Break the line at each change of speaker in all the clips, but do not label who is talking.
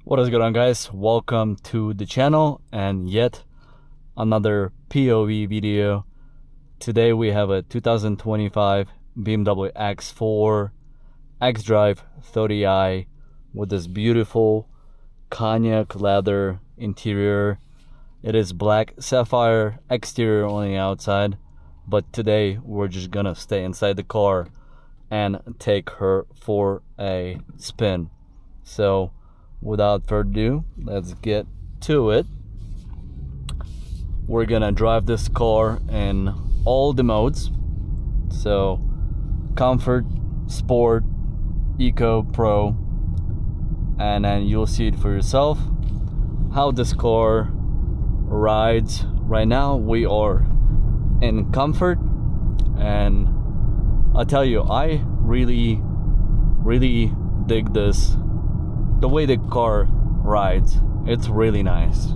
What is going on, guys? Welcome to the channel and yet another POV video. Today we have a 2025 BMW X4 xDrive30i with this beautiful cognac leather interior. It is black sapphire exterior on the outside, but today we're just gonna stay inside the car and take her for a spin. So without further ado, let's get to it. We're gonna drive this car in all the modes, so comfort, sport, eco, pro, and then you'll see it for yourself how this car rides. Right now we are in comfort, and I tell you, I really dig this. The way the car rides, it's really nice.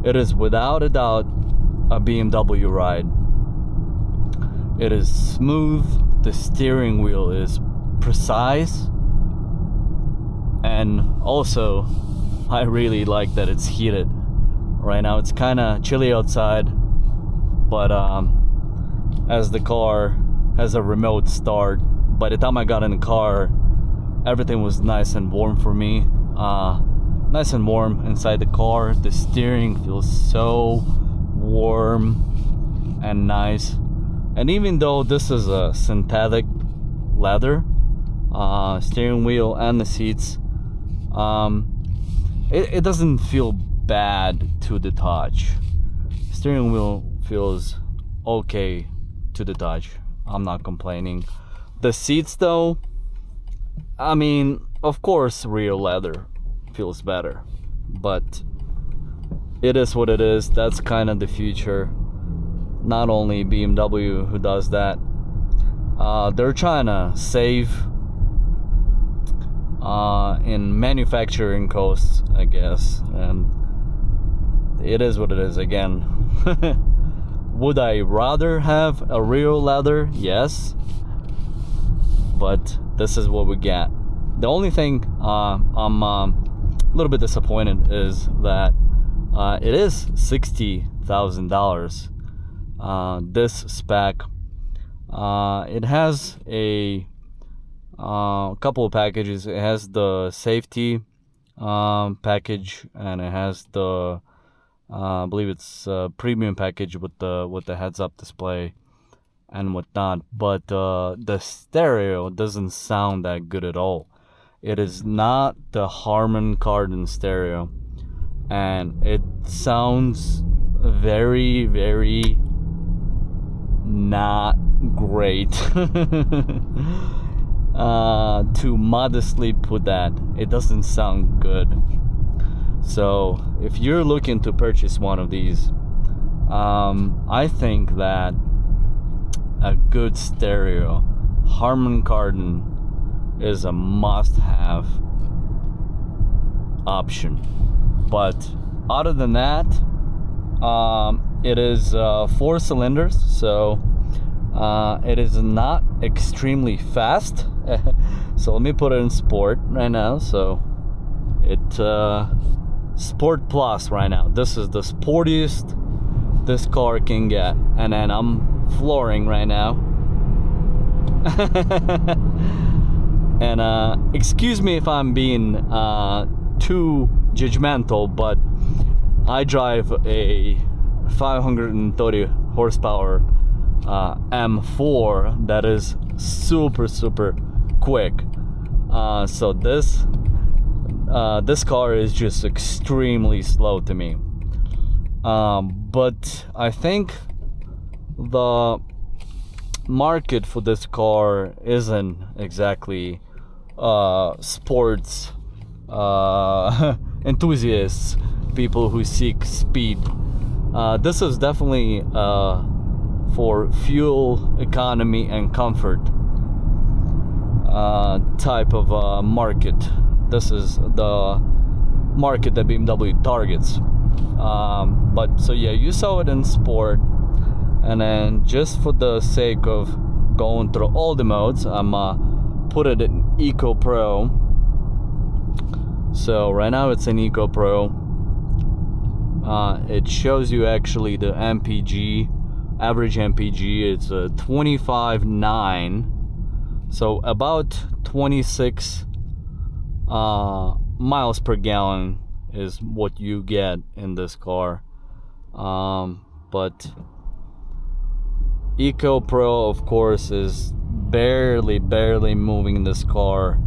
It is without a doubt a BMW ride. It is smooth, the steering wheel is precise, and also I really like that it's heated. Right now it's kind of chilly outside, but as the car has a remote start, by the time I got in the car, everything was nice and warm for me. Nice and warm inside the car. The steering feels so warm and nice. And even though this is a synthetic leather steering wheel and the seats, it doesn't feel bad to the touch. Steering wheel feels okay to the touch. I'm not complaining. The seats though, I mean, of course real leather feels better, but it is what it is. That's kind of the future. Not only BMW who does that, they're trying to save in manufacturing costs, I guess, and it is what it is again. Would I rather have a real leather? Yes, but this is what we get. The only thing I'm a little bit disappointed is that it is $60,000. This spec, it has a couple of packages. It has the safety package, and it has the I believe it's a premium package with the heads-up display and whatnot, but the stereo doesn't sound that good at all. It is not the Harman Kardon stereo, and it sounds very not great. To modestly put that, it doesn't sound good. So if you're looking to purchase one of these, I think that a good stereo, Harman Kardon, is a must-have option. But other than that, it is 4 cylinders, so it is not extremely fast. So let me put it in sport right now. So it Sport Plus right now. This is the sportiest this car can get, and then I'm flooring right now. And excuse me if I'm being too judgmental, but I drive a 530 horsepower M4 that is super quick. So this car is just extremely slow to me. But I think the market for this car isn't exactly sports enthusiasts, people who seek speed. This is definitely for fuel economy and comfort type of market. This is the market that BMW targets. But so yeah, you saw it in sport, and then just for the sake of going through all the modes, I'm put it in Eco Pro. So right now it's an Eco Pro. It shows you actually the MPG, average MPG. It's a 25.9, so about 26 miles per gallon is what you get in this car. But Eco Pro, of course, is barely moving this car.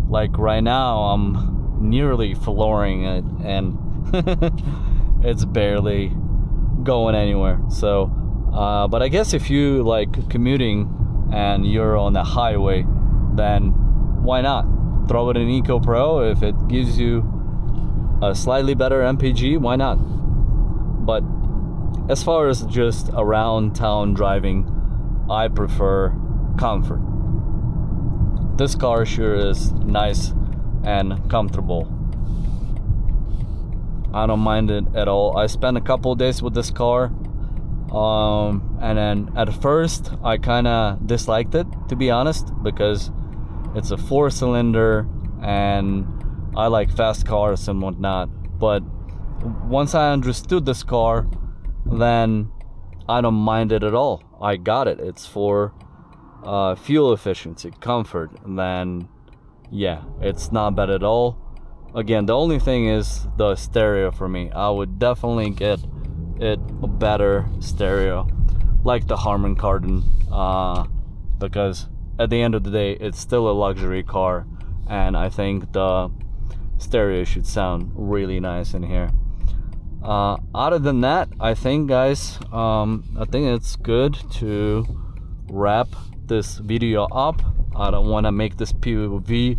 Like right now I'm nearly flooring it, and it's barely going anywhere. So but I guess if you like commuting and you're on the highway, then why not throw it in Eco Pro? If it gives you a slightly better MPG, why not? But as far as just around town driving, I prefer comfort. This car sure is nice and comfortable. I don't mind it at all. I spent a couple days with this car, and then at first I kind of disliked it, to be honest, because it's a 4-cylinder and I like fast cars and whatnot. But once I understood this car, then I don't mind it at all. I got it. It's for fuel efficiency, comfort, and then yeah, it's not bad at all. Again, the only thing is the stereo for me. I would definitely get it a better stereo, like the Harman Kardon, because at the end of the day it's still a luxury car, and I think the stereo should sound really nice in here. Other than that, I think, guys, I think it's good to wrap this video up. I don't want to make this POV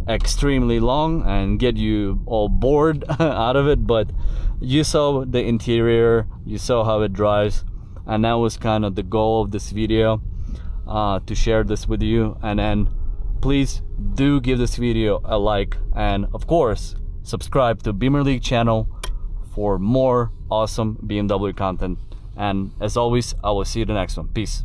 extremely long and get you all bored out of it, but you saw the interior, you saw how it drives, and that was kind of the goal of this video, to share this with you. And then please do give this video a like, and of course subscribe to Beamer League channel for more awesome BMW content. And as always, I will see you in the next one. Peace.